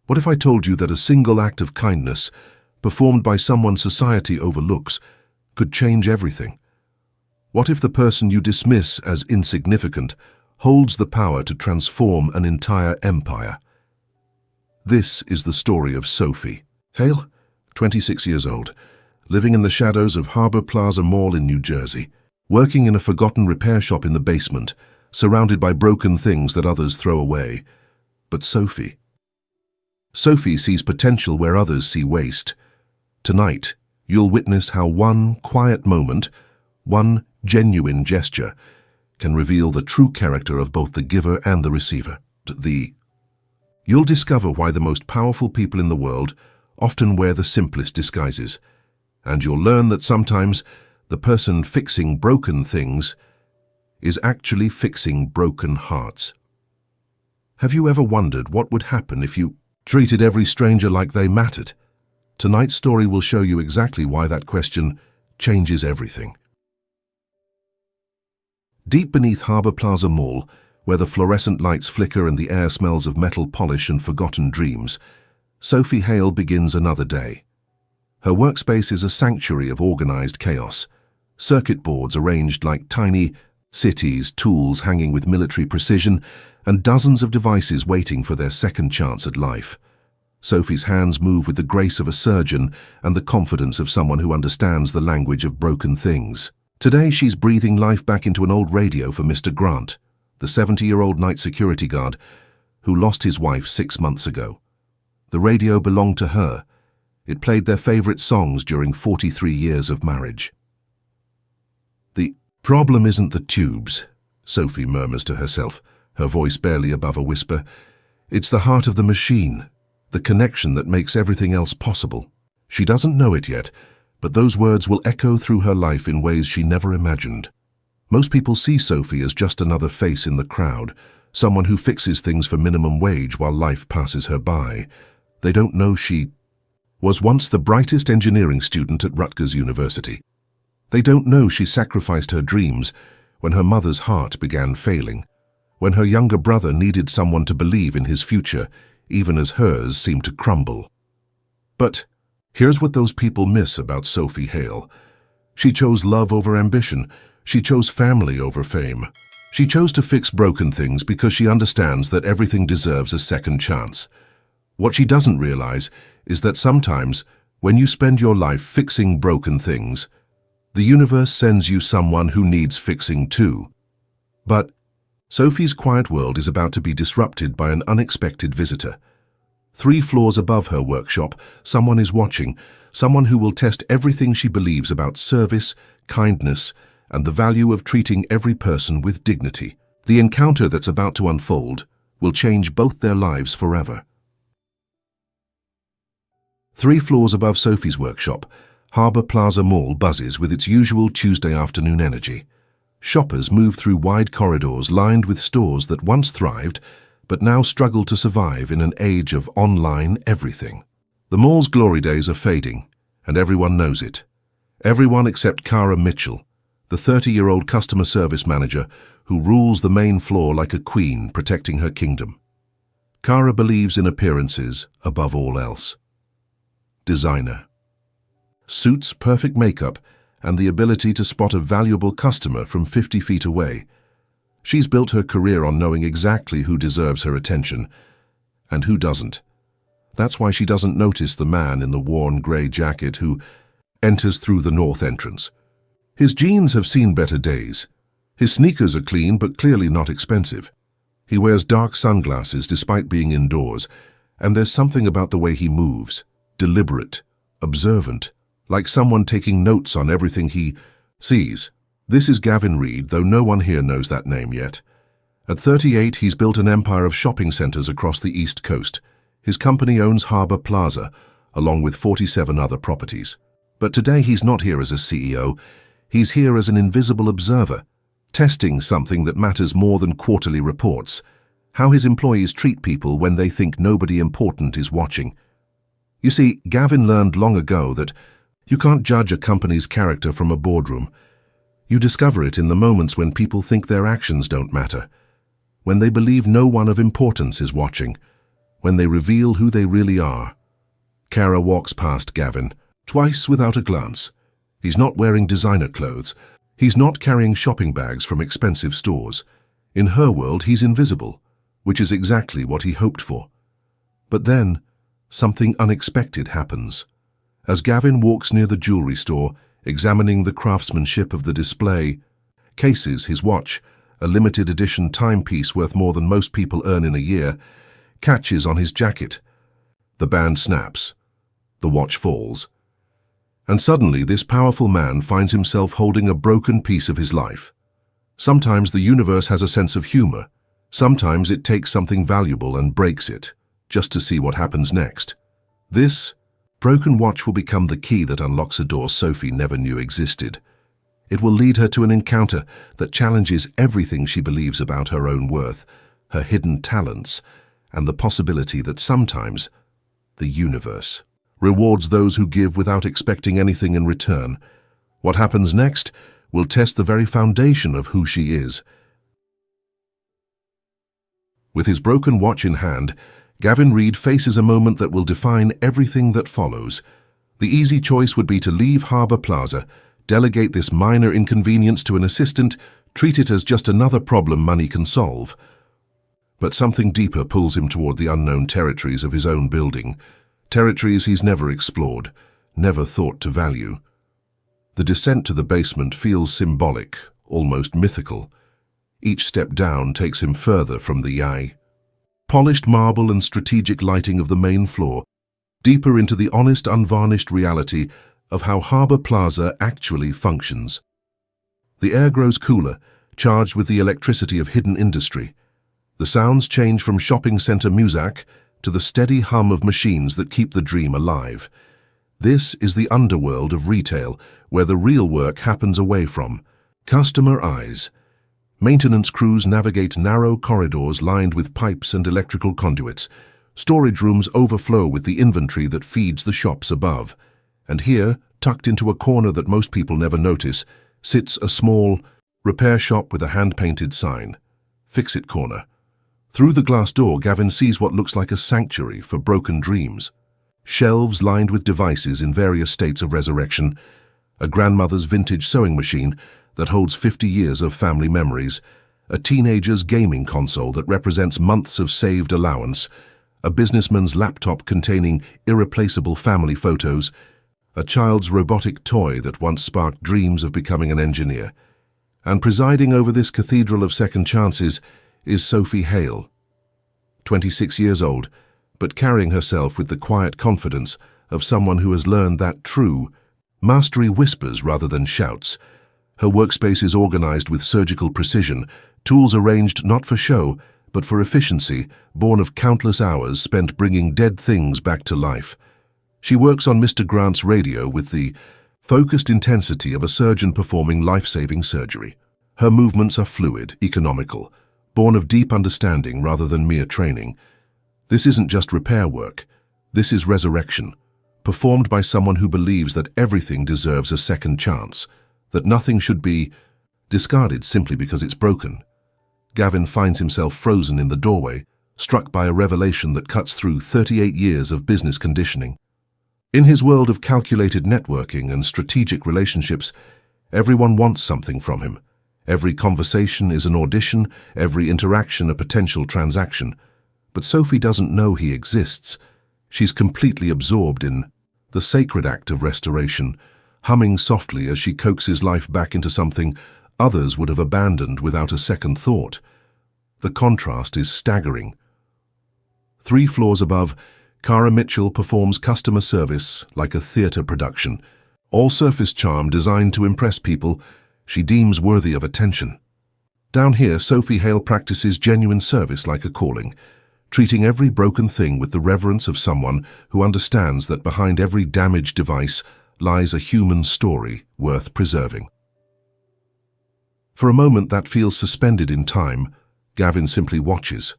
What if I told you that a single act of kindness, performed by someone society overlooks, could change everything? What if the person you dismiss as insignificant holds the power to transform an entire empire? This is the story of Sophie Hale, 26 years old, living in the shadows of Harbor Plaza Mall in New Jersey, working in a forgotten repair shop in the basement, surrounded by broken things that others throw away. But Sophie sees potential where others see waste. Tonight, you'll witness how one quiet moment, one genuine gesture, can reveal the true character of both the giver and the receiver. You'll discover why the most powerful people in the world often wear the simplest disguises, and you'll learn that sometimes the person fixing broken things is actually fixing broken hearts. Have you ever wondered what would happen if you treated every stranger like they mattered? Tonight's story will show you exactly why that question changes everything. Deep beneath Harbor Plaza Mall, where the fluorescent lights flicker and the air smells of metal polish and forgotten dreams, Sophie Hale begins another day. Her workspace is a sanctuary of organized chaos. Circuit boards arranged like tiny cities, tools hanging with military precision, and dozens of devices waiting for their second chance at life. Sophie's hands move with the grace of a surgeon and the confidence of someone who understands the language of broken things. Today she's breathing life back into an old radio for Mr. Grant, the 70-year-old night security guard who lost his wife 6 months ago. The radio belonged to her. It played their favorite songs during 43 years of marriage. The problem isn't the tubes, Sophie murmurs to herself, her voice barely above a whisper. It's the heart of the machine, the connection that makes everything else possible. She doesn't know it yet, but those words will echo through her life in ways she never imagined. Most people see Sophie as just another face in the crowd, someone who fixes things for minimum wage while life passes her by. They don't know she was once the brightest engineering student at Rutgers University. They don't know she sacrificed her dreams when her mother's heart began failing, when her younger brother needed someone to believe in his future, even as hers seemed to crumble. But here's what those people miss about Sophie Hale. She chose love over ambition. She chose family over fame. She chose to fix broken things because she understands that everything deserves a second chance. What she doesn't realize is that sometimes, when you spend your life fixing broken things, the universe sends you someone who needs fixing too. But Sophie's quiet world is about to be disrupted by an unexpected visitor. 3 floors above her workshop, someone is watching, someone who will test everything she believes about service, kindness, and the value of treating every person with dignity. The encounter that's about to unfold will change both their lives forever. 3 floors above Sophie's workshop, Harbor Plaza Mall buzzes with its usual Tuesday afternoon energy. Shoppers move through wide corridors lined with stores that once thrived, but now struggle to survive in an age of online everything. The mall's glory days are fading, and everyone knows it. Everyone except Kara Mitchell, the 30-year-old customer service manager who rules the main floor like a queen protecting her kingdom. Kara believes in appearances above all else. Designer. Suits, perfect makeup, and the ability to spot a valuable customer from 50 feet away. She's built her career on knowing exactly who deserves her attention and who doesn't. That's why she doesn't notice the man in the worn grey jacket who enters through the north entrance. His jeans have seen better days. His sneakers are clean but clearly not expensive. He wears dark sunglasses despite being indoors, and there's something about the way he moves, deliberate, observant, like someone taking notes on everything he sees. This is Gavin Reed, though no one here knows that name yet. At 38, he's built an empire of shopping centers across the East Coast. His company owns Harbor Plaza, along with 47 other properties. But today he's not here as a CEO. He's here as an invisible observer, testing something that matters more than quarterly reports: how his employees treat people when they think nobody important is watching. You see, Gavin learned long ago that you can't judge a company's character from a boardroom. You discover it in the moments when people think their actions don't matter, when they believe no one of importance is watching, when they reveal who they really are. Kara walks past Gavin, twice without a glance. He's not wearing designer clothes. He's not carrying shopping bags from expensive stores. In her world, he's invisible, which is exactly what he hoped for. But then, something unexpected happens. As Gavin walks near the jewelry store, examining the craftsmanship of the display cases, his watch, a limited edition timepiece worth more than most people earn in a year, catches on his jacket. The band snaps. The watch falls. And suddenly this powerful man finds himself holding a broken piece of his life. Sometimes the universe has a sense of humor. Sometimes it takes something valuable and breaks it, just to see what happens next. This broken watch will become the key that unlocks a door Sophie never knew existed. It will lead her to an encounter that challenges everything she believes about her own worth, her hidden talents, and the possibility that sometimes the universe rewards those who give without expecting anything in return. What happens next will test the very foundation of who she is. With his broken watch in hand, Gavin Reed faces a moment that will define everything that follows. The easy choice would be to leave Harbour Plaza, delegate this minor inconvenience to an assistant, treat it as just another problem money can solve. But something deeper pulls him toward the unknown territories of his own building, territories he's never explored, never thought to value. The descent to the basement feels symbolic, almost mythical. Each step down takes him further from the eye. Polished marble and strategic lighting of the main floor, deeper into the honest, unvarnished reality of how Harbour Plaza actually functions. The air grows cooler, charged with the electricity of hidden industry. The sounds change from shopping centre music to the steady hum of machines that keep the dream alive. This is the underworld of retail, where the real work happens away from customer eyes. Maintenance crews navigate narrow corridors lined with pipes and electrical conduits. Storage rooms overflow with the inventory that feeds the shops above. And here, tucked into a corner that most people never notice, sits a small repair shop with a hand-painted sign, Fix It Corner. Through the glass door, Gavin sees what looks like a sanctuary for broken dreams. Shelves lined with devices in various states of resurrection, a grandmother's vintage sewing machine that holds 50 years of family memories, a teenager's gaming console that represents months of saved allowance, a businessman's laptop containing irreplaceable family photos, a child's robotic toy that once sparked dreams of becoming an engineer. And presiding over this cathedral of second chances is Sophie Hale, 26 years old, but carrying herself with the quiet confidence of someone who has learned that true mastery whispers rather than shouts. Her workspace is organized with surgical precision, tools arranged not for show, but for efficiency, born of countless hours spent bringing dead things back to life. She works on Mr. Grant's radio with the focused intensity of a surgeon performing life-saving surgery. Her movements are fluid, economical, born of deep understanding rather than mere training. This isn't just repair work. This is resurrection, performed by someone who believes that everything deserves a second chance, that nothing should be discarded simply because it's broken. Gavin finds himself frozen in the doorway, struck by a revelation that cuts through 38 years of business conditioning. In his world of calculated networking and strategic relationships, everyone wants something from him. Every conversation is an audition, every interaction a potential transaction. But Sophie doesn't know he exists. She's completely absorbed in the sacred act of restoration, humming softly as she coaxes life back into something others would have abandoned without a second thought. The contrast is staggering. 3 floors above, Cara Mitchell performs customer service like a theatre production, all surface charm designed to impress people she deems worthy of attention. Down here, Sophie Hale practices genuine service like a calling, treating every broken thing with the reverence of someone who understands that behind every damaged device lies a human story worth preserving. For a moment that feels suspended in time, Gavin simply watches.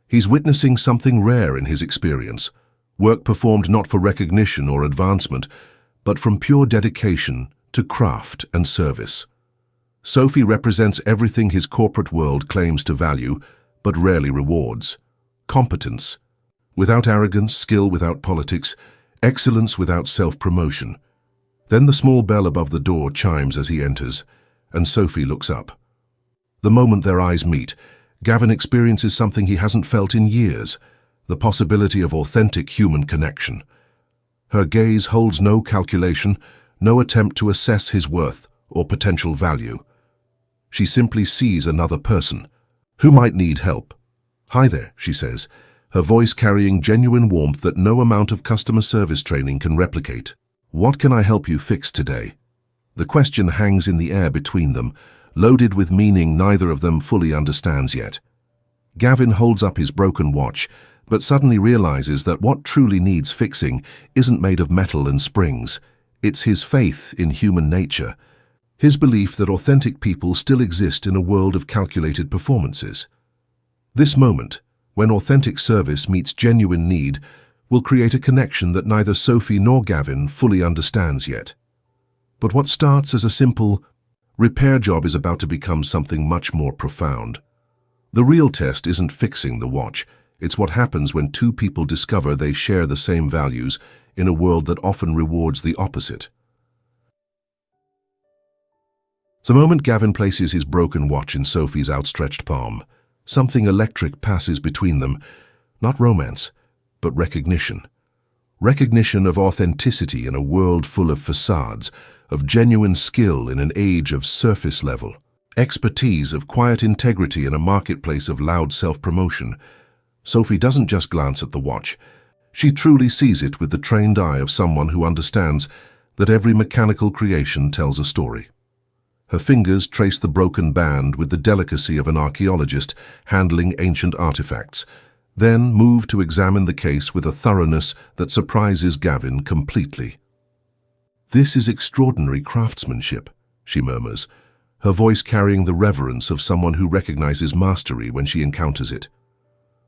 He's witnessing something rare in his experience, work performed not for recognition or advancement, but from pure dedication to craft and service. Sophie represents everything his corporate world claims to value, but rarely rewards: competence, Without arrogance, skill without politics, excellence without self-promotion. Then the small bell above the door chimes as he enters, and Sophie looks up. The moment their eyes meet, Gavin experiences something he hasn't felt in years, the possibility of authentic human connection. Her gaze holds no calculation, no attempt to assess his worth or potential value. She simply sees another person who might need help. "Hi there," she says, her voice carrying genuine warmth that no amount of customer service training can replicate. "What can I help you fix today?" The question hangs in the air between them, loaded with meaning neither of them fully understands yet. Gavin holds up his broken watch, but suddenly realizes that what truly needs fixing isn't made of metal and springs. It's his faith in human nature, his belief that authentic people still exist in a world of calculated performances. This moment, when authentic service meets genuine need, will create a connection that neither Sophie nor Gavin fully understands yet. But what starts as a simple repair job is about to become something much more profound. The real test isn't fixing the watch, it's what happens when two people discover they share the same values in a world that often rewards the opposite. The moment Gavin places his broken watch in Sophie's outstretched palm, something electric passes between them, not romance, but recognition. Recognition of authenticity in a world full of facades, of genuine skill in an age of surface level, expertise of quiet integrity in a marketplace of loud self-promotion. Sophie doesn't just glance at the watch. She truly sees it with the trained eye of someone who understands that every mechanical creation tells a story. Her fingers trace the broken band with the delicacy of an archaeologist handling ancient artifacts, then move to examine the case with a thoroughness that surprises Gavin completely. "This is extraordinary craftsmanship," she murmurs, her voice carrying the reverence of someone who recognizes mastery when she encounters it.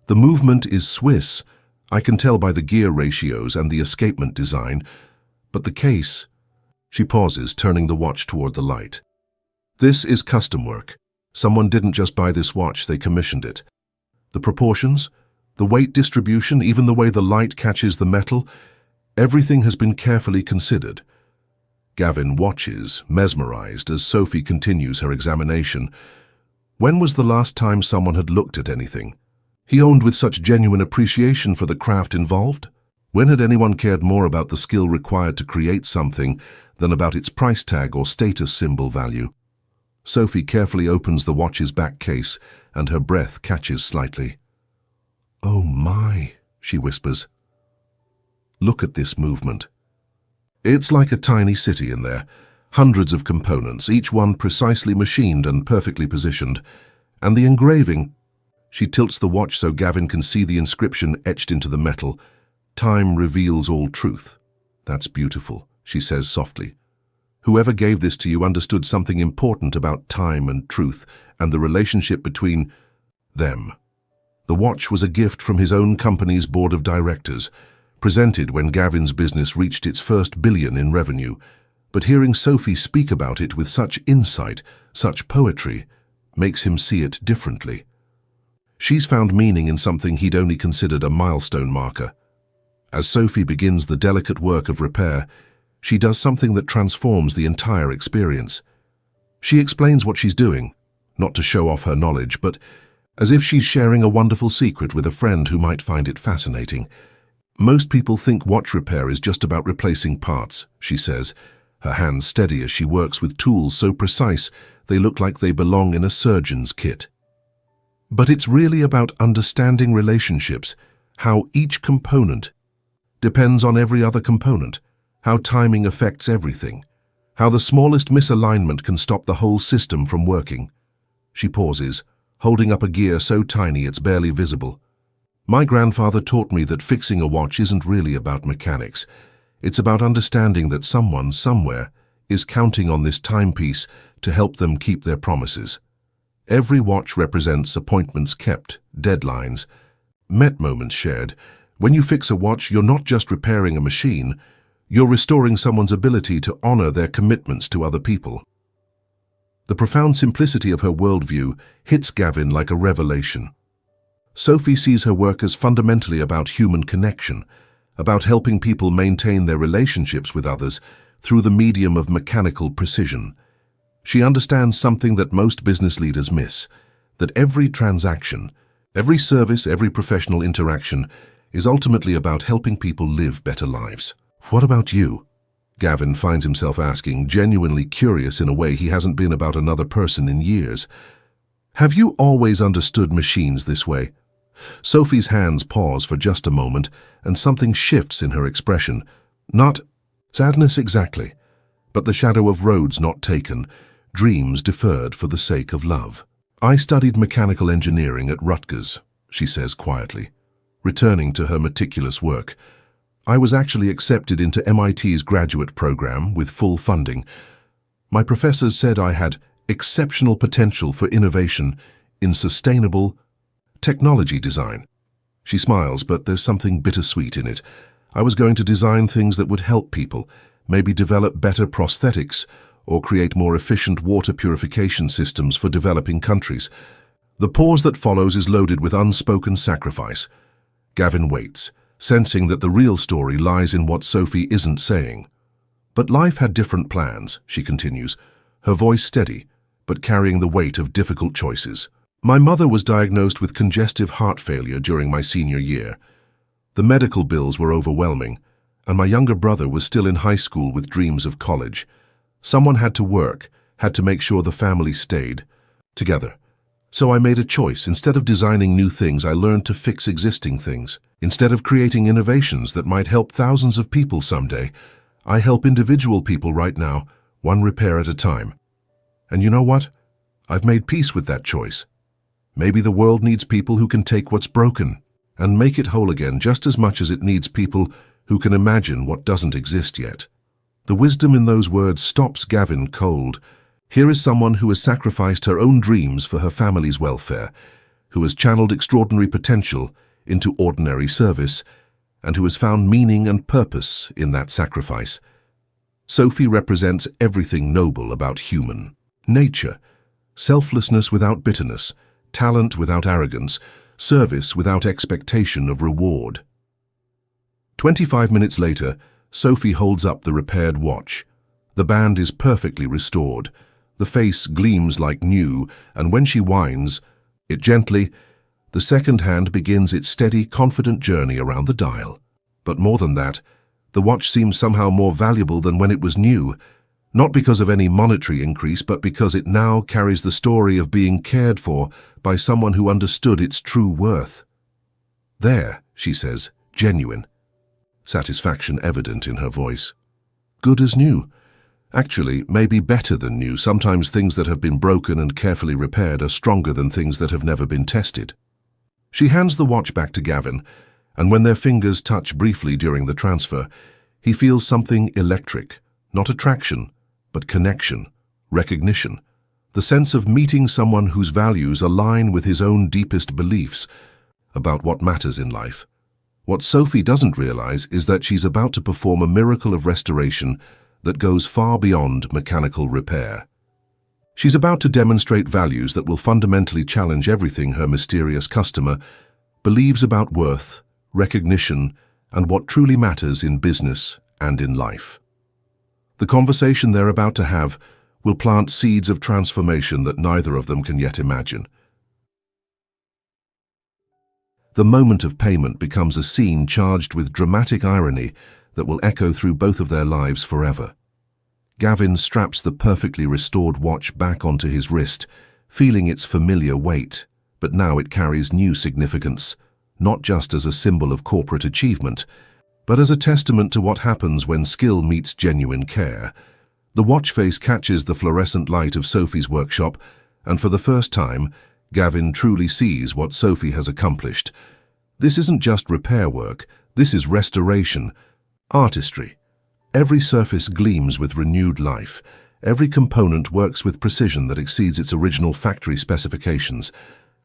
"The movement is Swiss, I can tell by the gear ratios and the escapement design, but the case..." She pauses, turning the watch toward the light. "This is custom work. Someone didn't just buy this watch, they commissioned it. The proportions, the weight distribution, even the way the light catches the metal, everything has been carefully considered." Gavin watches, mesmerized, as Sophie continues her examination. When was the last time someone had looked at anything he owned with such genuine appreciation for the craft involved? When had anyone cared more about the skill required to create something than about its price tag or status symbol value? Sophie carefully opens the watch's back case, and her breath catches slightly. "Oh my," she whispers. "Look at this movement." It's like a tiny city in there, hundreds of components, each one precisely machined and perfectly positioned. And the engraving... She tilts the watch so Gavin can see the inscription etched into the metal. "Time reveals all truth." "That's beautiful," she says softly. "Whoever gave this to you understood something important about time and truth and the relationship between them." The watch was a gift from his own company's board of directors, presented when Gavin's business reached its first billion in revenue. But hearing Sophie speak about it with such insight, such poetry, makes him see it differently. She's found meaning in something he'd only considered a milestone marker. As Sophie begins the delicate work of repair, she does something that transforms the entire experience. She explains what she's doing, not to show off her knowledge, but as if she's sharing a wonderful secret with a friend who might find it fascinating. "Most people think watch repair is just about replacing parts," she says, her hands steady as she works with tools so precise they look like they belong in a surgeon's kit. But it's really about understanding relationships, how each component depends on every other component, how timing affects everything, how the smallest misalignment can stop the whole system from working. She pauses, holding up a gear so tiny it's barely visible. "My grandfather taught me that fixing a watch isn't really about mechanics. It's about understanding that someone, somewhere, is counting on this timepiece to help them keep their promises. Every watch represents appointments kept, deadlines, met moments shared. When you fix a watch, you're not just repairing a machine, you're restoring someone's ability to honor their commitments to other people." The profound simplicity of her worldview hits Gavin like a revelation. Sophie sees her work as fundamentally about human connection, about helping people maintain their relationships with others through the medium of mechanical precision. She understands something that most business leaders miss, that every transaction, every service, every professional interaction is ultimately about helping people live better lives. What about you? Gavin finds himself asking, genuinely curious in a way he hasn't been about another person in years. Have you always understood machines this way? Sophie's hands pause for just a moment, and something shifts in her expression. Not sadness exactly, but the shadow of roads not taken, dreams deferred for the sake of love. I studied mechanical engineering at Rutgers, she says quietly, returning to her meticulous work. I was actually accepted into MIT's graduate program with full funding. My professors said I had exceptional potential for innovation in sustainable technology design. She smiles, but there's something bittersweet in it. I was going to design things that would help people, maybe develop better prosthetics or create more efficient water purification systems for developing countries. The pause that follows is loaded with unspoken sacrifice. Gavin waits, sensing that the real story lies in what Sophie isn't saying. But life had different plans, she continues, her voice steady, but carrying the weight of difficult choices. My mother was diagnosed with congestive heart failure during my senior year. The medical bills were overwhelming, and my younger brother was still in high school with dreams of college. Someone had to work, had to make sure the family stayed together. So I made a choice. Instead of designing new things, I learned to fix existing things. Instead of creating innovations that might help thousands of people someday, I help individual people right now, one repair at a time. And you know what? I've made peace with that choice. Maybe the world needs people who can take what's broken and make it whole again just as much as it needs people who can imagine what doesn't exist yet. The wisdom in those words stops Gavin cold. Here is someone who has sacrificed her own dreams for her family's welfare, who has channeled extraordinary potential into ordinary service, and who has found meaning and purpose in that sacrifice. Sophie represents everything noble about human nature: selflessness without bitterness, talent without arrogance, service without expectation of reward. 25 minutes later, Sophie holds up the repaired watch. The band is perfectly restored. The face gleams like new, and when she winds it gently, the second hand begins its steady, confident journey around the dial. But more than that, the watch seems somehow more valuable than when it was new, not because of any monetary increase, but because it now carries the story of being cared for by someone who understood its true worth. There, she says, genuine. Satisfaction evident in her voice. Good as new. Actually, maybe better than new. Sometimes things that have been broken and carefully repaired are stronger than things that have never been tested. She hands the watch back to Gavin, and when their fingers touch briefly during the transfer, he feels something electric, not attraction, but connection, recognition, the sense of meeting someone whose values align with his own deepest beliefs about what matters in life. What Sophie doesn't realize is that she's about to perform a miracle of restoration that goes far beyond mechanical repair. She's about to demonstrate values that will fundamentally challenge everything her mysterious customer believes about worth, recognition, and what truly matters in business and in life. The conversation they're about to have will plant seeds of transformation that neither of them can yet imagine. The moment of payment becomes a scene charged with dramatic irony that will echo through both of their lives forever. Gavin straps the perfectly restored watch back onto his wrist, feeling its familiar weight, but now it carries new significance, not just as a symbol of corporate achievement, but as a testament to what happens when skill meets genuine care. The watch face catches the fluorescent light of Sophie's workshop, and for the first time, Gavin truly sees what Sophie has accomplished. This isn't just repair work, this is restoration, artistry. Every surface gleams with renewed life. Every component works with precision that exceeds its original factory specifications.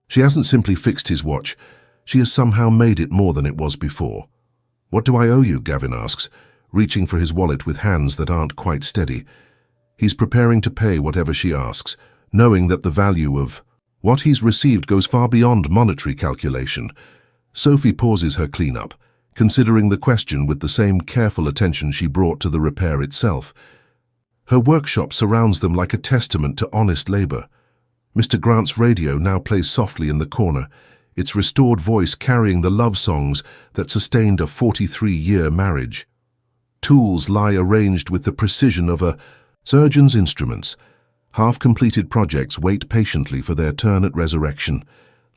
She hasn't simply fixed his watch, she has somehow made it more than it was before. What do I owe you? Gavin asks, reaching for his wallet with hands that aren't quite steady. He's preparing to pay whatever she asks, knowing that the value of What he's received goes far beyond monetary calculation. Sophie pauses her cleanup, considering the question with the same careful attention she brought to the repair itself. Her workshop surrounds them like a testament to honest labor. Mr. Grant's radio now plays softly in the corner, its restored voice carrying the love songs that sustained a 43-year marriage. Tools lie arranged with the precision of a surgeon's instruments. Half-completed projects wait patiently for their turn at resurrection.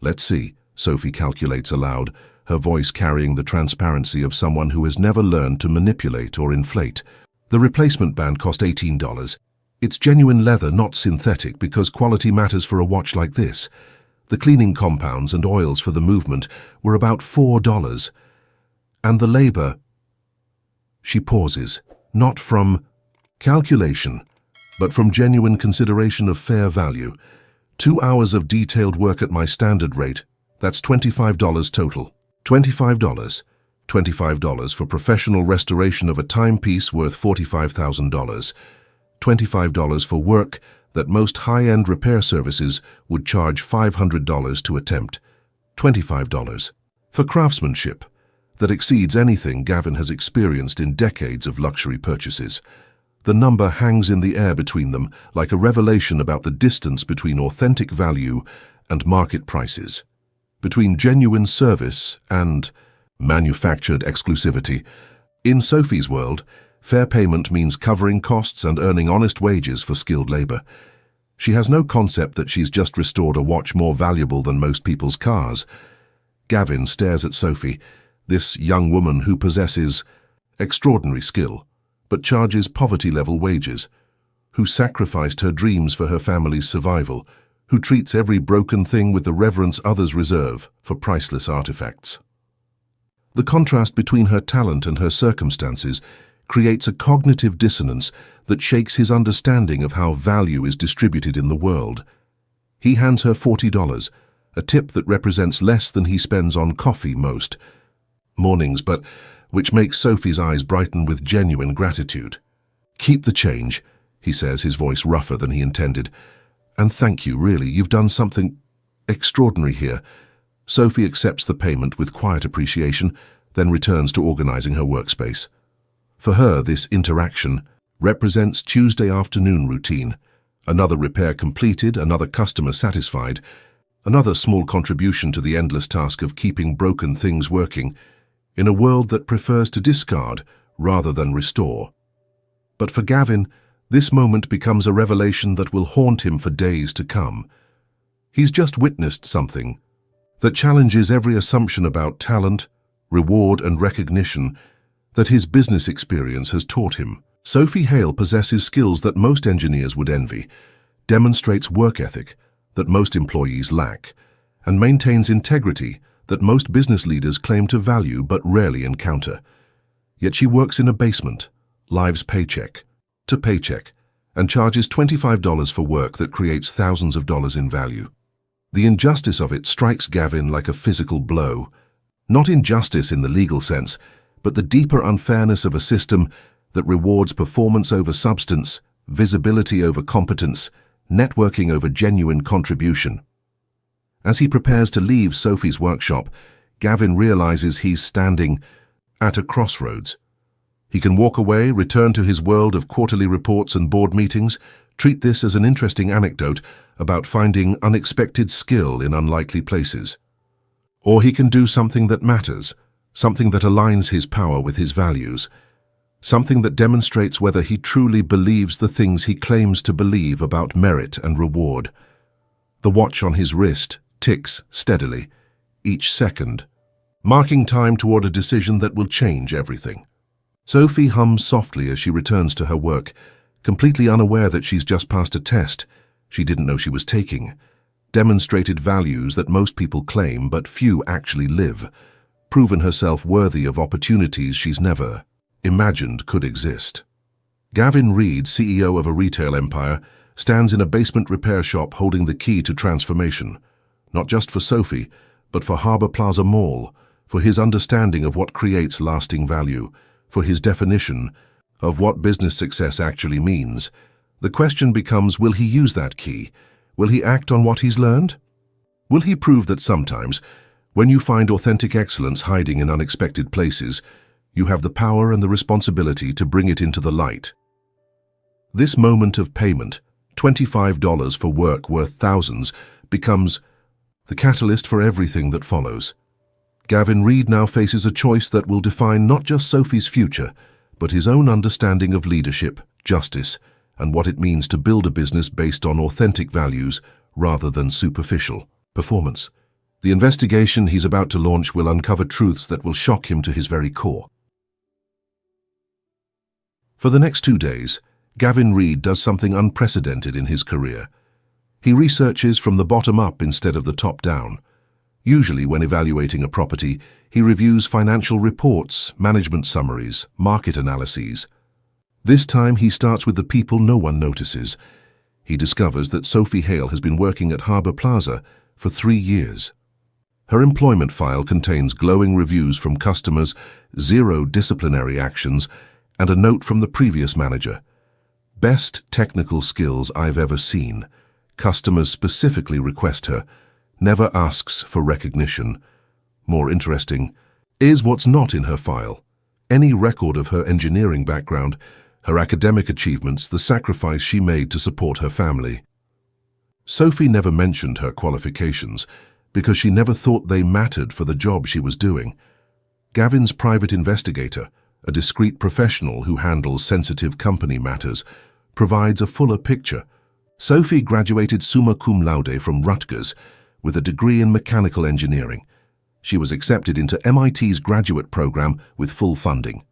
Let's see, Sophie calculates aloud, her voice carrying the transparency of someone who has never learned to manipulate or inflate. The replacement band cost $18. It's genuine leather, not synthetic, because quality matters for a watch like this. The cleaning compounds and oils for the movement were about $4. And the labor... She pauses, not from calculation, but from genuine consideration of fair value. 2 hours of detailed work at my standard rate, that's $25 total. $25. $25 for professional restoration of a timepiece worth $45,000. $25 for work that most high-end repair services would charge $500 to attempt. $25 for craftsmanship that exceeds anything Gavin has experienced in decades of luxury purchases. The number hangs in the air between them like a revelation about the distance between authentic value and market prices, between genuine service and manufactured exclusivity. In Sophie's world, fair payment means covering costs and earning honest wages for skilled labor. She has no concept that she's just restored a watch more valuable than most people's cars. Gavin stares at Sophie, this young woman who possesses extraordinary skill, but charges poverty-level wages, who sacrificed her dreams for her family's survival, who treats every broken thing with the reverence others reserve for priceless artifacts. The contrast between her talent and her circumstances creates a cognitive dissonance that shakes his understanding of how value is distributed in the world. He hands her $40, a tip that represents less than he spends on coffee most mornings, but which makes Sophie's eyes brighten with genuine gratitude. "Keep the change," he says, his voice rougher than he intended. "And thank you, really, you've done something extraordinary here." Sophie accepts the payment with quiet appreciation, then returns to organizing her workspace. For her, this interaction represents Tuesday afternoon routine. Another repair completed, another customer satisfied, another small contribution to the endless task of keeping broken things working, in a world that prefers to discard rather than restore. But for Gavin, this moment becomes a revelation that will haunt him for days to come. He's just witnessed something that challenges every assumption about talent, reward, and recognition that his business experience has taught him. Sophie Hale possesses skills that most engineers would envy, demonstrates work ethic that most employees lack, and maintains integrity that most business leaders claim to value but rarely encounter. Yet she works in a basement, lives paycheck to paycheck, and charges $25 for work that creates thousands of dollars in value. The injustice of it strikes Gavin like a physical blow. Not injustice in the legal sense, but the deeper unfairness of a system that rewards performance over substance, visibility over competence, networking over genuine contribution. As he prepares to leave Sophie's workshop, Gavin realizes he's standing at a crossroads. He can walk away, return to his world of quarterly reports and board meetings, treat this as an interesting anecdote about finding unexpected skill in unlikely places. Or he can do something that matters, something that aligns his power with his values, something that demonstrates whether he truly believes the things he claims to believe about merit and reward. The watch on his wrist ticks steadily, each second, marking time toward a decision that will change everything. Sophie hums softly as she returns to her work, completely unaware that she's just passed a test she didn't know she was taking, demonstrated values that most people claim but few actually live, proven herself worthy of opportunities she's never imagined could exist. Gavin Reed, CEO of a retail empire, stands in a basement repair shop holding the key to transformation, not just for Sophie, but for Harbor Plaza Mall, for his understanding of what creates lasting value, for his definition of what business success actually means. The question becomes, will he use that key? Will he act on what he's learned? Will he prove that sometimes, when you find authentic excellence hiding in unexpected places, you have the power and the responsibility to bring it into the light? This moment of payment, $25 for work worth thousands, becomes the catalyst for everything that follows. Gavin Reed now faces a choice that will define not just Sophie's future, but his own understanding of leadership, justice, and what it means to build a business based on authentic values rather than superficial performance. The investigation he's about to launch will uncover truths that will shock him to his very core. For the next 2 days, Gavin Reed does something unprecedented in his career. He researches from the bottom up instead of the top down. Usually, when evaluating a property, he reviews financial reports, management summaries, market analyses. This time, he starts with the people no one notices. He discovers that Sophie Hale has been working at Harbour Plaza for 3 years. Her employment file contains glowing reviews from customers, 0 disciplinary actions, and a note from the previous manager. Best technical skills I've ever seen. Customers specifically request her. Never asks for recognition. More interesting is what's not in her file. Any record of her engineering background, her academic achievements, the sacrifice she made to support her family. Sophie never mentioned her qualifications because she never thought they mattered for the job she was doing. Gavin's private investigator, a discreet professional who handles sensitive company matters, provides a fuller picture. Sophie graduated summa cum laude from Rutgers with a degree in mechanical engineering. She was accepted into MIT's graduate program with full funding.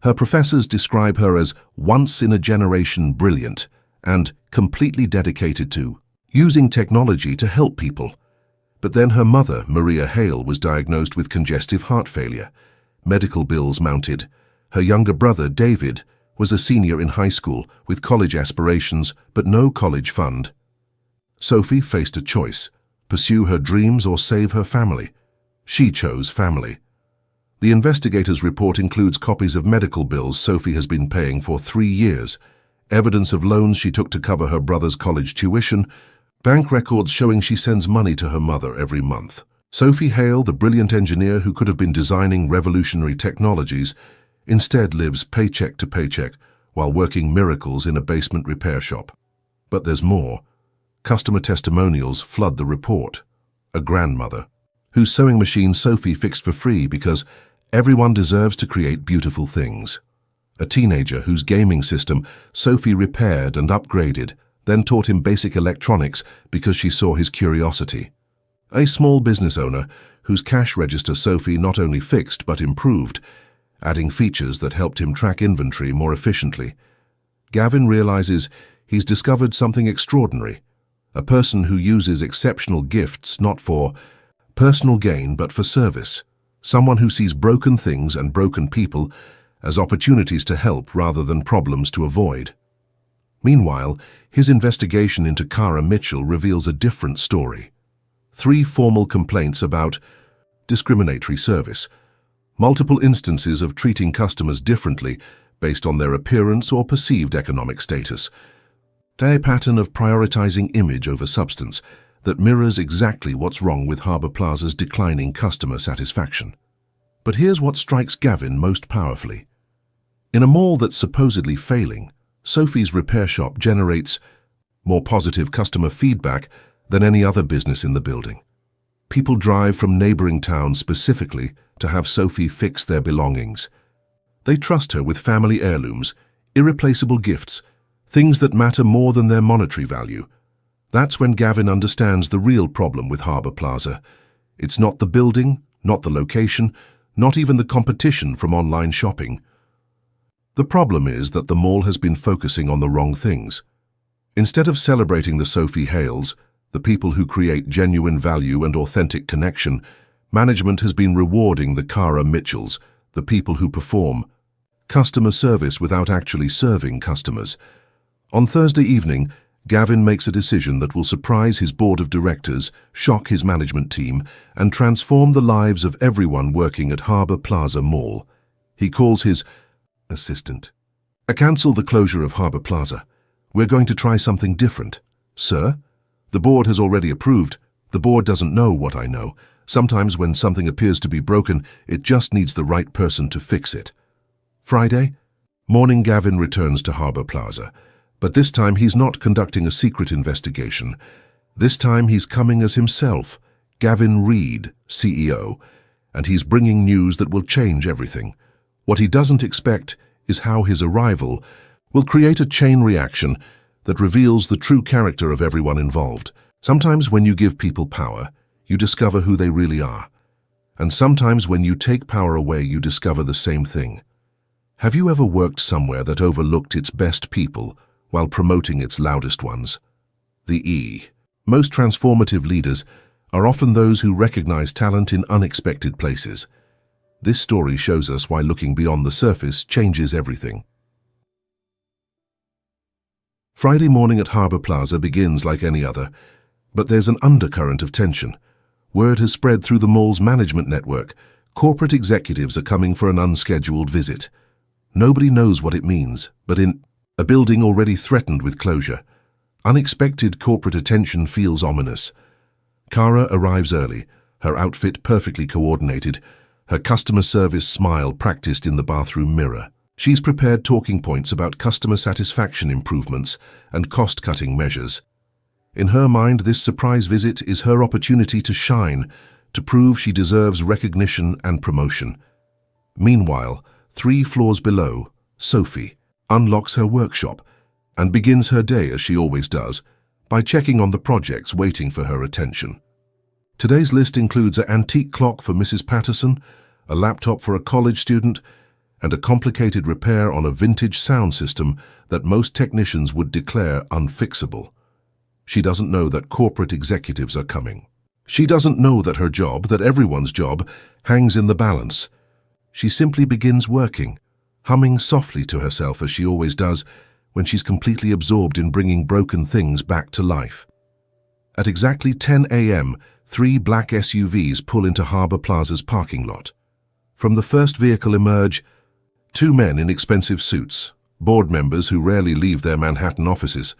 Her professors describe her as once-in-a-generation brilliant and completely dedicated to using technology to help people. But then her mother, Maria Hale, was diagnosed with congestive heart failure. Medical bills mounted. Her younger brother, David, was a senior in high school with college aspirations but no college fund. Sophie faced a choice: pursue her dreams or save her family. She chose family. The investigator's report includes copies of medical bills Sophie has been paying for 3 years, evidence of loans she took to cover her brother's college tuition, bank records showing she sends money to her mother every month. Sophie Hale, the brilliant engineer who could have been designing revolutionary technologies, instead lives paycheck to paycheck while working miracles in a basement repair shop. But there's more. Customer testimonials flood the report. A grandmother, whose sewing machine Sophie fixed for free because everyone deserves to create beautiful things. A teenager whose gaming system Sophie repaired and upgraded, then taught him basic electronics because she saw his curiosity. A small business owner whose cash register Sophie not only fixed but improved, adding features that helped him track inventory more efficiently. Gavin realizes he's discovered something extraordinary, a person who uses exceptional gifts not for personal gain but for service, someone who sees broken things and broken people as opportunities to help rather than problems to avoid. Meanwhile, his investigation into Kara Mitchell reveals a different story. 3 formal complaints about discriminatory service, multiple instances of treating customers differently based on their appearance or perceived economic status, a pattern of prioritizing image over substance that mirrors exactly what's wrong with Harbour Plaza's declining customer satisfaction. But here's what strikes Gavin most powerfully. In a mall that's supposedly failing, Sophie's repair shop generates more positive customer feedback than any other business in the building. People drive from neighboring towns specifically to have Sophie fix their belongings. They trust her with family heirlooms, irreplaceable gifts, things that matter more than their monetary value. That's when Gavin understands the real problem with Harbour Plaza. It's not the building, not the location, not even the competition from online shopping. The problem is that the mall has been focusing on the wrong things. Instead of celebrating the Sophie Hales, the people who create genuine value and authentic connection, management has been rewarding the Kara Mitchells, the people who perform customer service without actually serving customers. On Thursday evening, Gavin makes a decision that will surprise his board of directors, shock his management team, and transform the lives of everyone working at Harbour Plaza Mall. He calls his assistant. Cancel the closure of Harbour Plaza. We're going to try something different. Sir? The board has already approved. The board doesn't know what I know. Sometimes when something appears to be broken, it just needs the right person to fix it. Friday morning, Gavin returns to Harbour Plaza. But this time he's not conducting a secret investigation. This time he's coming as himself, Gavin Reed, CEO, and he's bringing news that will change everything. What he doesn't expect is how his arrival will create a chain reaction that reveals the true character of everyone involved. Sometimes when you give people power, you discover who they really are. And sometimes when you take power away, you discover the same thing. Have you ever worked somewhere that overlooked its best people while promoting its loudest ones? The E. Most transformative leaders are often those who recognize talent in unexpected places. This story shows us why looking beyond the surface changes everything. Friday morning at Harbour Plaza begins like any other, but there's an undercurrent of tension. Word has spread through the mall's management network. Corporate executives are coming for an unscheduled visit. Nobody knows what it means, but in a building already threatened with closure, unexpected corporate attention feels ominous. Kara arrives early, her outfit perfectly coordinated, her customer service smile practiced in the bathroom mirror. She's prepared talking points about customer satisfaction improvements and cost-cutting measures. In her mind, this surprise visit is her opportunity to shine, to prove she deserves recognition and promotion. Meanwhile, 3 floors below, Sophie unlocks her workshop and begins her day as she always does, by checking on the projects waiting for her attention. Today's list includes an antique clock for Mrs. Patterson, a laptop for a college student, and a complicated repair on a vintage sound system that most technicians would declare unfixable. She doesn't know that corporate executives are coming. She doesn't know that her job, that everyone's job, hangs in the balance. She simply begins working, humming softly to herself as she always does when she's completely absorbed in bringing broken things back to life. At exactly 10 a.m., 3 black SUVs pull into Harbour Plaza's parking lot. From the first vehicle emerge 2 men in expensive suits, board members who rarely leave their Manhattan offices.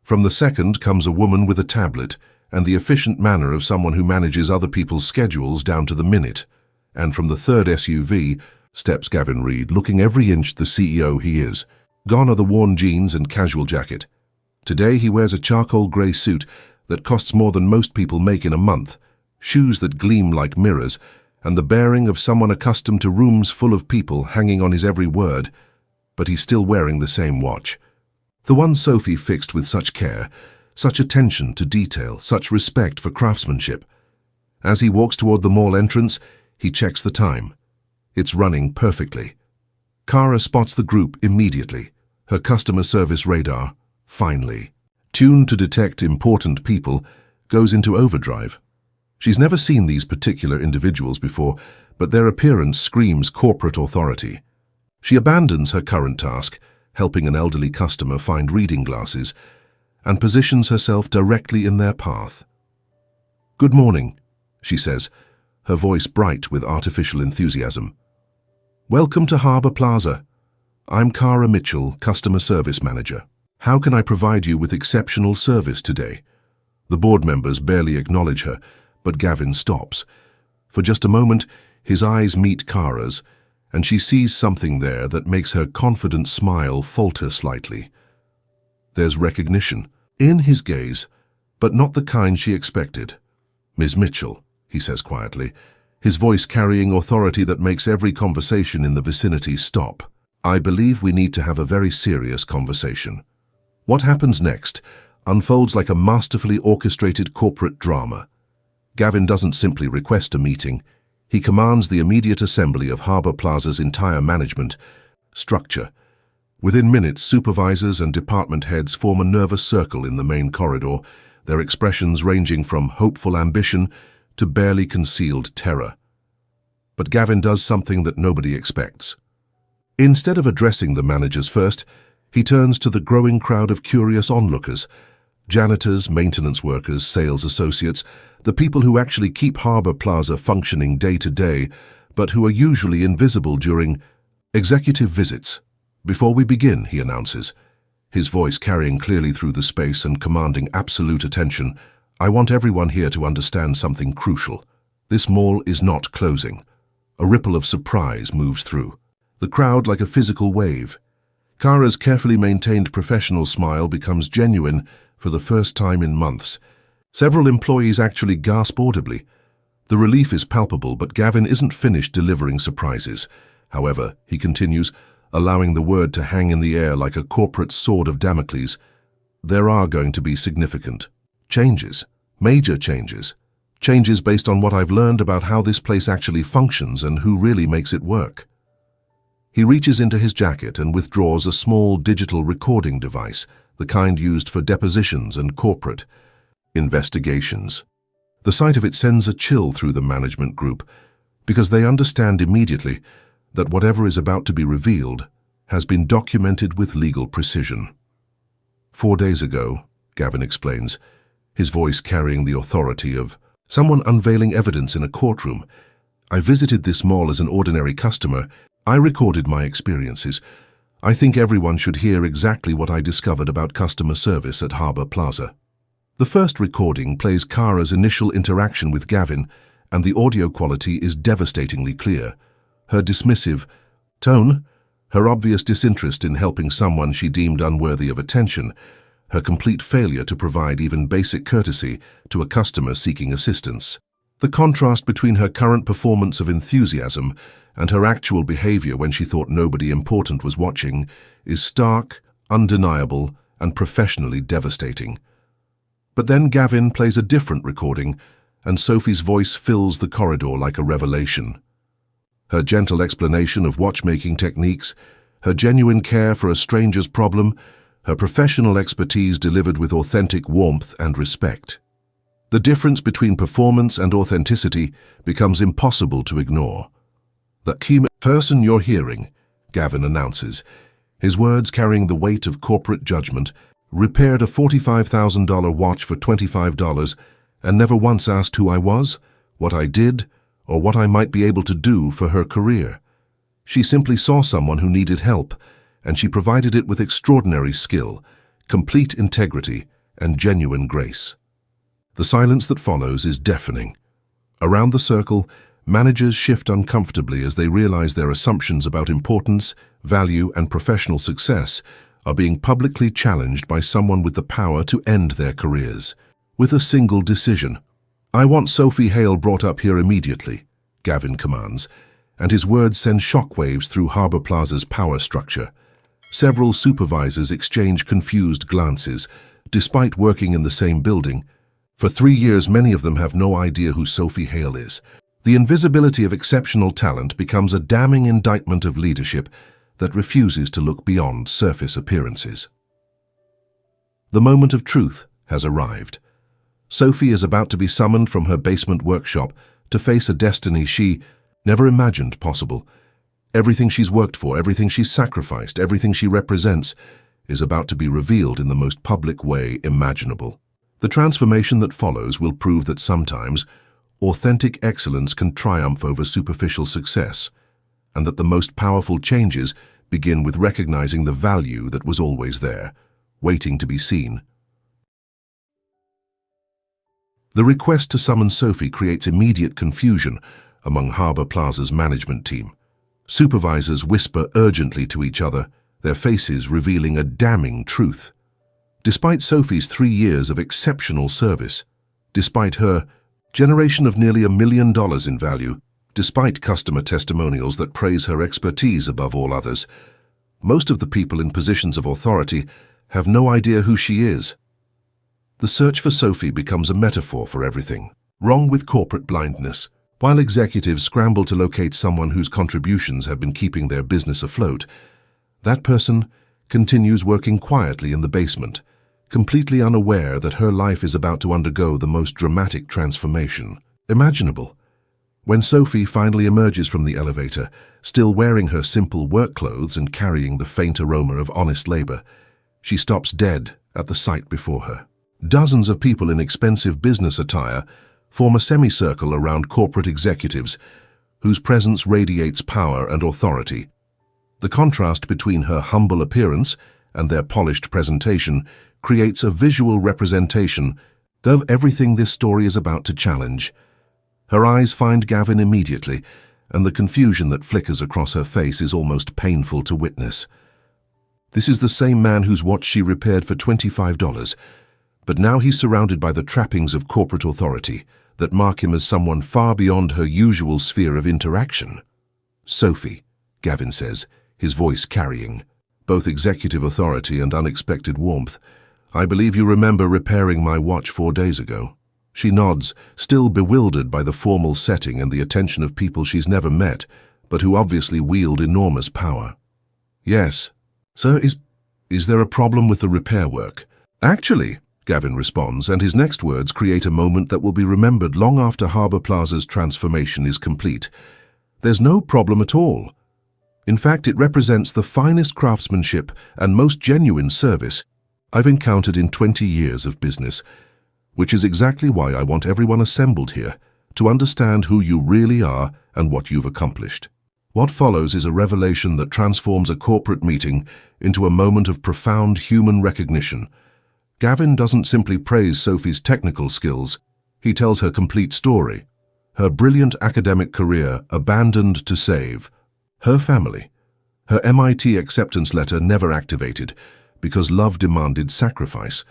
From the second comes a woman with a tablet and the efficient manner of someone who manages other people's schedules down to the minute. And from the third SUV steps Gavin Reed, looking every inch the CEO he is. Gone are the worn jeans and casual jacket. Today he wears a charcoal grey suit that costs more than most people make in a month, shoes that gleam like mirrors, and the bearing of someone accustomed to rooms full of people hanging on his every word. But he's still wearing the same watch. The one Sophie fixed with such care, such attention to detail, such respect for craftsmanship. As he walks toward the mall entrance, he checks the time. It's running perfectly. Kara spots the group immediately, her customer service radar, finally, tuned to detect important people, goes into overdrive. She's never seen these particular individuals before, but their appearance screams corporate authority. She abandons her current task, helping an elderly customer find reading glasses, and positions herself directly in their path. "Good morning," she says, her voice bright with artificial enthusiasm. "Welcome to Harbour Plaza. I'm Kara Mitchell, Customer Service Manager. How can I provide you with exceptional service today?" The board members barely acknowledge her, but Gavin stops. For just a moment, his eyes meet Kara's, and she sees something there that makes her confident smile falter slightly. There's recognition in his gaze, but not the kind she expected. "Ms. Mitchell," he says quietly, his voice carrying authority that makes every conversation in the vicinity stop. "I believe we need to have a very serious conversation." What happens next unfolds like a masterfully orchestrated corporate drama. Gavin doesn't simply request a meeting. He commands the immediate assembly of Harbour Plaza's entire management structure. Within minutes, supervisors and department heads form a nervous circle in the main corridor, their expressions ranging from hopeful ambition to barely concealed terror. But Gavin does something that nobody expects. Instead of addressing the managers first, he turns to the growing crowd of curious onlookers, janitors, maintenance workers, sales associates, the people who actually keep Harbour Plaza functioning day to day, but who are usually invisible during executive visits. "Before we begin," he announces, his voice carrying clearly through the space and commanding absolute attention, I want everyone here to understand something crucial. This mall is not closing. A ripple of surprise moves through the crowd like a physical wave. Kara's carefully maintained professional smile becomes genuine for the first time in months. Several employees actually gasp audibly. The relief is palpable, but Gavin isn't finished delivering surprises. However, he continues, allowing the word to hang in the air like a corporate sword of Damocles. There are going to be significant changes, major changes. Changes based on what I've learned about how this place actually functions and who really makes it work. He reaches into his jacket and withdraws a small digital recording device, the kind used for depositions and corporate investigations. The sight of it sends a chill through the management group, because they understand immediately that whatever is about to be revealed has been documented with legal precision. 4 days ago, Gavin explains, his voice carrying the authority of someone unveiling evidence in a courtroom, I visited this mall as an ordinary customer. I recorded my experiences. I think everyone should hear exactly what I discovered about customer service at Harbour Plaza. The first recording plays Kara's initial interaction with Gavin, and the audio quality is devastatingly clear. Her dismissive tone, her obvious disinterest in helping someone she deemed unworthy of attention, her complete failure to provide even basic courtesy to a customer seeking assistance. The contrast between her current performance of enthusiasm and her actual behavior when she thought nobody important was watching is stark, undeniable, and professionally devastating. But then Gavin plays a different recording, and Sophie's voice fills the corridor like a revelation. Her gentle explanation of watchmaking techniques, her genuine care for a stranger's problem, her professional expertise delivered with authentic warmth and respect. The difference between performance and authenticity becomes impossible to ignore. The key person you're hearing, Gavin announces, his words carrying the weight of corporate judgment, repaired a $45,000 watch for $25 and never once asked who I was, what I did, or what I might be able to do for her career. She simply saw someone who needed help, and she provided it with extraordinary skill, complete integrity, and genuine grace. The silence that follows is deafening. Around the circle, managers shift uncomfortably as they realize their assumptions about importance, value, and professional success are being publicly challenged by someone with the power to end their careers. With a single decision. I want Sophie Hale brought up here immediately, Gavin commands, and his words send shockwaves through Harbour Plaza's power structure. Several supervisors exchange confused glances, despite working in the same building. For 3 years, many of them have no idea who Sophie Hale is. The invisibility of exceptional talent becomes a damning indictment of leadership that refuses to look beyond surface appearances. The moment of truth has arrived. Sophie is about to be summoned from her basement workshop to face a destiny she never imagined possible. Everything she's worked for, everything she's sacrificed, everything she represents is about to be revealed in the most public way imaginable. The transformation that follows will prove that sometimes authentic excellence can triumph over superficial success, and that the most powerful changes begin with recognizing the value that was always there, waiting to be seen. The request to summon Sophie creates immediate confusion among Harbour Plaza's management team. Supervisors whisper urgently to each other, their faces revealing a damning truth. Despite Sophie's 3 years of exceptional service, despite her generation of nearly $1 million in value, despite customer testimonials that praise her expertise above all others, most of the people in positions of authority have no idea who she is. The search for Sophie becomes a metaphor for everything wrong with corporate blindness. While executives scramble to locate someone whose contributions have been keeping their business afloat, that person continues working quietly in the basement, completely unaware that her life is about to undergo the most dramatic transformation imaginable. When Sophie finally emerges from the elevator, still wearing her simple work clothes and carrying the faint aroma of honest labor, she stops dead at the sight before her. Dozens of people in expensive business attire form a semicircle around corporate executives whose presence radiates power and authority. The contrast between her humble appearance and their polished presentation creates a visual representation of everything this story is about to challenge. Her eyes find Gavin immediately, and the confusion that flickers across her face is almost painful to witness. This is the same man whose watch she repaired for $25, but now he's surrounded by the trappings of corporate authority that mark him as someone far beyond her usual sphere of interaction. "Sophie," Gavin says, his voice carrying both executive authority and unexpected warmth, "I believe you remember repairing my watch 4 days ago." She nods, still bewildered by the formal setting and the attention of people she's never met, but who obviously wield enormous power. "Yes. Sir, is there a problem with the repair work?" "Actually," Gavin responds, and his next words create a moment that will be remembered long after Harbour Plaza's transformation is complete. "There's no problem at all. In fact, it represents the finest craftsmanship and most genuine service I've encountered in 20 years of business, which is exactly why I want everyone assembled here, to understand who you really are and what you've accomplished." What follows is a revelation that transforms a corporate meeting into a moment of profound human recognition. Gavin doesn't simply praise Sophie's technical skills, he tells her complete story. Her brilliant academic career abandoned to save her family. Her MIT acceptance letter never activated because love demanded sacrifice.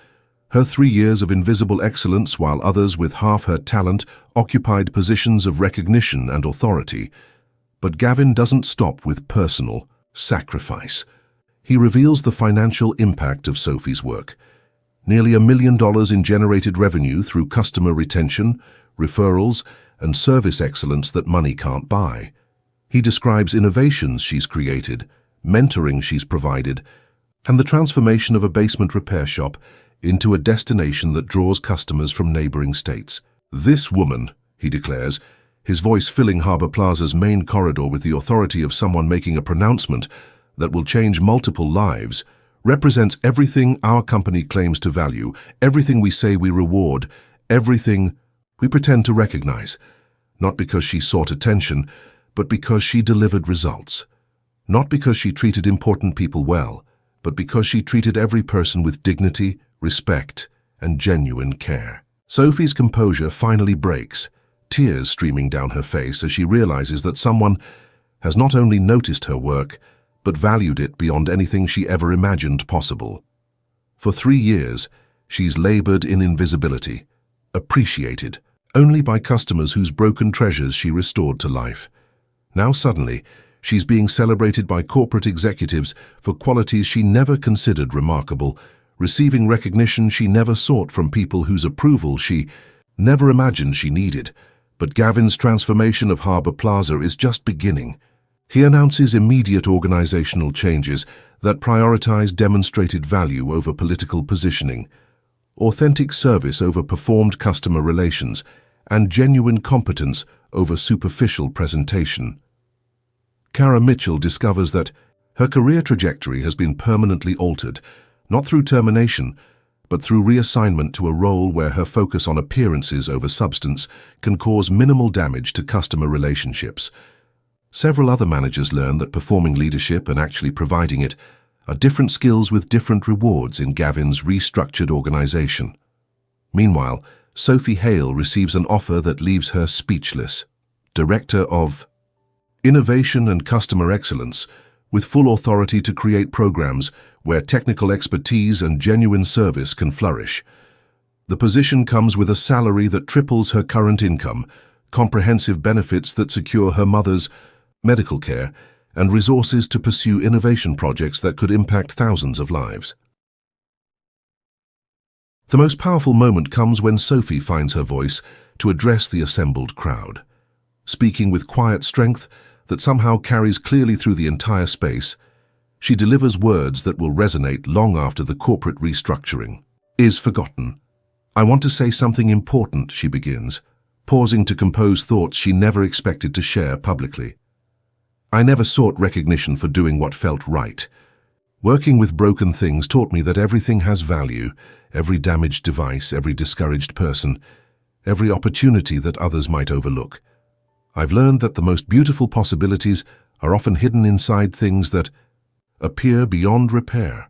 Her 3 years of invisible excellence while others with half her talent occupied positions of recognition and authority. But Gavin doesn't stop with personal sacrifice. He reveals the financial impact of Sophie's work. Nearly $1 million in generated revenue through customer retention, referrals, and service excellence that money can't buy. He describes innovations she's created, mentoring she's provided, and the transformation of a basement repair shop into a destination that draws customers from neighboring states. "This woman," he declares, his voice filling Harbour Plaza's main corridor with the authority of someone making a pronouncement that will change multiple lives, represents everything our company claims to value, everything we say we reward, everything we pretend to recognize. Not because she sought attention, but because she delivered results. Not because she treated important people well, but because she treated every person with dignity, respect, and genuine care. Sophie's composure finally breaks, tears streaming down her face as she realizes that someone has not only noticed her work, but valued it beyond anything she ever imagined possible. For 3 years, she's labored in invisibility, appreciated only by customers whose broken treasures she restored to life. Now suddenly, she's being celebrated by corporate executives for qualities she never considered remarkable, receiving recognition she never sought from people whose approval she never imagined she needed. But Gavin's transformation of Harbour Plaza is just beginning. He announces immediate organizational changes that prioritize demonstrated value over political positioning, authentic service over performed customer relations, and genuine competence over superficial presentation. Kara Mitchell discovers that her career trajectory has been permanently altered, not through termination, but through reassignment to a role where her focus on appearances over substance can cause minimal damage to customer relationships. Several other managers learn that performing leadership and actually providing it are different skills with different rewards in Gavin's restructured organization. Meanwhile, Sophie Hale receives an offer that leaves her speechless. Director of Innovation and Customer Excellence, with full authority to create programs where technical expertise and genuine service can flourish. The position comes with a salary that triples her current income, comprehensive benefits that secure her mother's medical care, and resources to pursue innovation projects that could impact thousands of lives. The most powerful moment comes when Sophie finds her voice to address the assembled crowd. Speaking with quiet strength that somehow carries clearly through the entire space, she delivers words that will resonate long after the corporate restructuring is forgotten. "I want to say something important," she begins, pausing to compose thoughts she never expected to share publicly. "I never sought recognition for doing what felt right. Working with broken things taught me that everything has value, every damaged device, every discouraged person, every opportunity that others might overlook. I've learned that the most beautiful possibilities are often hidden inside things that appear beyond repair."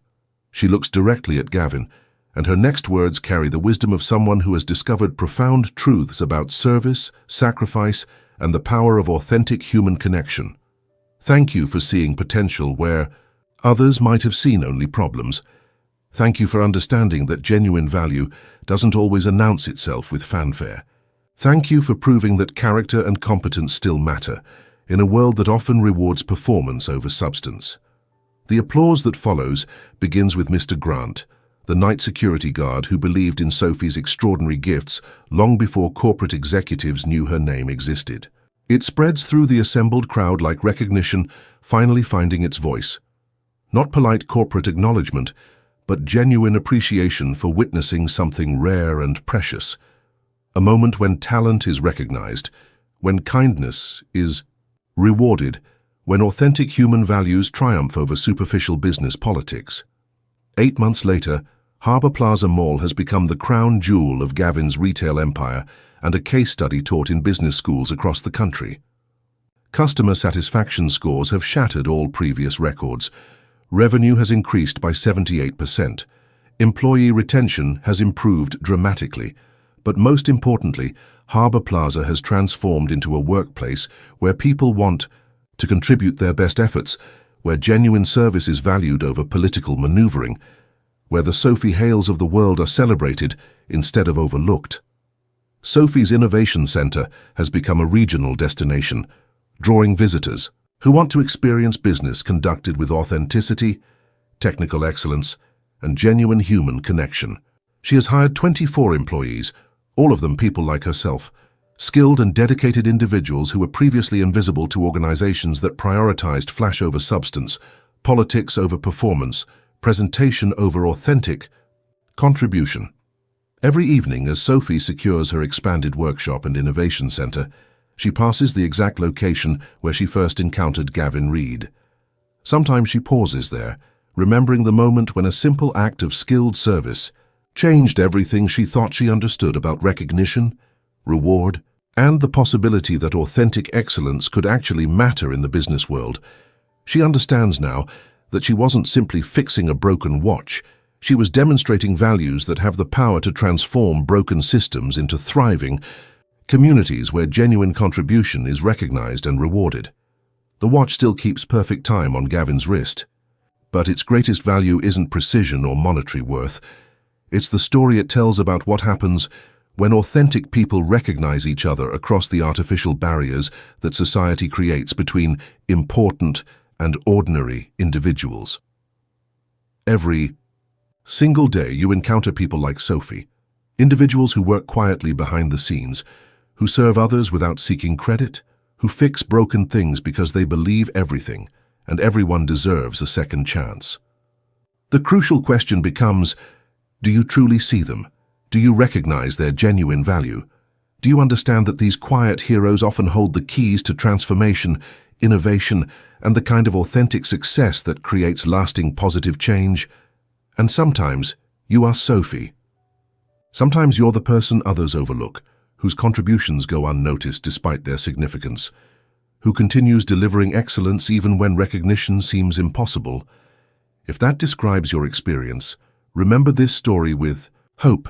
She looks directly at Gavin, and her next words carry the wisdom of someone who has discovered profound truths about service, sacrifice, and the power of authentic human connection. Thank you for seeing potential where others might have seen only problems. Thank you for understanding that genuine value doesn't always announce itself with fanfare. Thank you for proving that character and competence still matter in a world that often rewards performance over substance. The applause that follows begins with Mr. Grant, the night security guard who believed in Sophie's extraordinary gifts long before corporate executives knew her name existed. It spreads through the assembled crowd like recognition finally finding its voice. Not polite corporate acknowledgement, but genuine appreciation for witnessing something rare and precious. A moment when talent is recognized, when kindness is rewarded, when authentic human values triumph over superficial business politics. 8 months later, Harbour Plaza Mall has become the crown jewel of Gavin's retail empire and a case study taught in business schools across the country. Customer satisfaction scores have shattered all previous records. Revenue has increased by 78%. Employee retention has improved dramatically. But most importantly, Harbour Plaza has transformed into a workplace where people want to contribute their best efforts, where genuine service is valued over political maneuvering, where the Sophie Hales of the world are celebrated instead of overlooked. Sophie's Innovation Center has become a regional destination, drawing visitors who want to experience business conducted with authenticity, technical excellence, and genuine human connection. She has hired 24 employees, all of them people like herself, skilled and dedicated individuals who were previously invisible to organizations that prioritized flash over substance, politics over performance, presentation over authentic contribution. Every evening, as Sophie secures her expanded workshop and innovation center, she passes the exact location where she first encountered Gavin Reed. Sometimes she pauses there, remembering the moment when a simple act of skilled service changed everything she thought she understood about recognition, reward, and the possibility that authentic excellence could actually matter in the business world. She understands now that she wasn't simply fixing a broken watch. She was demonstrating values that have the power to transform broken systems into thriving communities where genuine contribution is recognized and rewarded. The watch still keeps perfect time on Gavin's wrist, but its greatest value isn't precision or monetary worth. It's the story it tells about what happens when authentic people recognize each other across the artificial barriers that society creates between important and ordinary individuals. Every single day you encounter people like Sophie, individuals who work quietly behind the scenes, who serve others without seeking credit, who fix broken things because they believe everything and everyone deserves a second chance. The crucial question becomes, do you truly see them? Do you recognize their genuine value? Do you understand that these quiet heroes often hold the keys to transformation, innovation, and the kind of authentic success that creates lasting positive change? And sometimes you are Sophie. Sometimes you're the person others overlook, whose contributions go unnoticed despite their significance, who continues delivering excellence even when recognition seems impossible. If that describes your experience, remember this story with hope.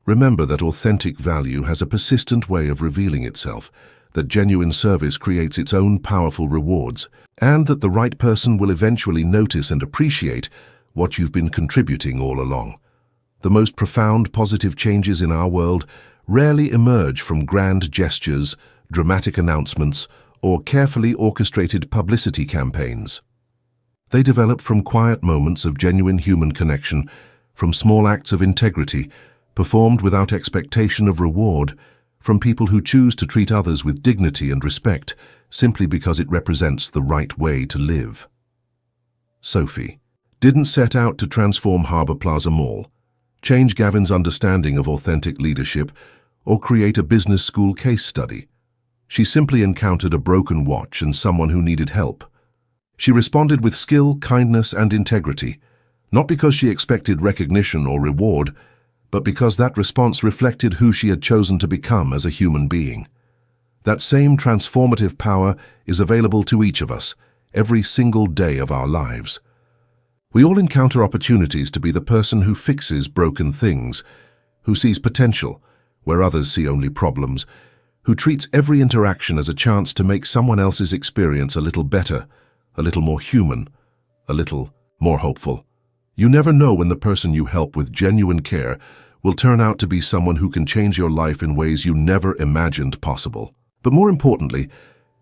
Remember that authentic value has a persistent way of revealing itself, that genuine service creates its own powerful rewards, and that the right person will eventually notice and appreciate what you've been contributing all along. The most profound positive changes in our world rarely emerge from grand gestures, dramatic announcements, or carefully orchestrated publicity campaigns. They develop from quiet moments of genuine human connection, from small acts of integrity, performed without expectation of reward, from people who choose to treat others with dignity and respect simply because it represents the right way to live. Sophie didn't set out to transform Harbour Plaza Mall, change Gavin's understanding of authentic leadership, or create a business school case study. She simply encountered a broken watch and someone who needed help. She responded with skill, kindness, and integrity, not because she expected recognition or reward, but because that response reflected who she had chosen to become as a human being. That same transformative power is available to each of us every single day of our lives. We all encounter opportunities to be the person who fixes broken things, who sees potential where others see only problems, who treats every interaction as a chance to make someone else's experience a little better, a little more human, a little more hopeful. You never know when the person you help with genuine care will turn out to be someone who can change your life in ways you never imagined possible. But more importantly,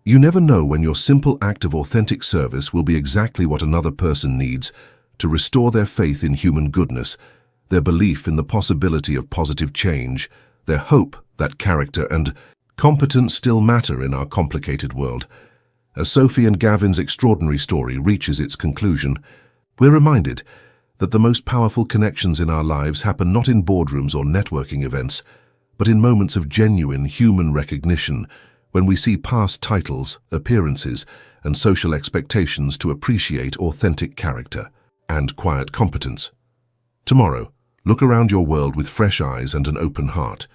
you never know when your simple act of authentic service will be exactly what another person needs to restore their faith in human goodness, their belief in the possibility of positive change, their hope that character and competence still matter in our complicated world. As Sophie and Gavin's extraordinary story reaches its conclusion, we're reminded that the most powerful connections in our lives happen not in boardrooms or networking events, but in moments of genuine human recognition, when we see past titles, appearances, and social expectations to appreciate authentic character and quiet competence. Tomorrow, look around your world with fresh eyes and an open heart.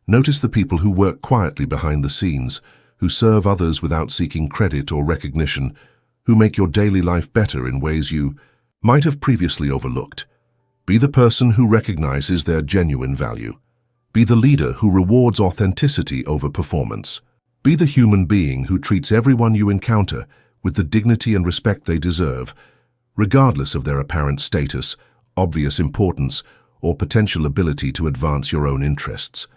Notice the people who work quietly behind the scenes, who serve others without seeking credit or recognition, who make your daily life better in ways you might have previously overlooked. Be the person who recognizes their genuine value. Be the leader who rewards authenticity over performance. Be the human being who treats everyone you encounter with the dignity and respect they deserve, regardless of their apparent status, obvious importance, or potential ability to advance your own interests.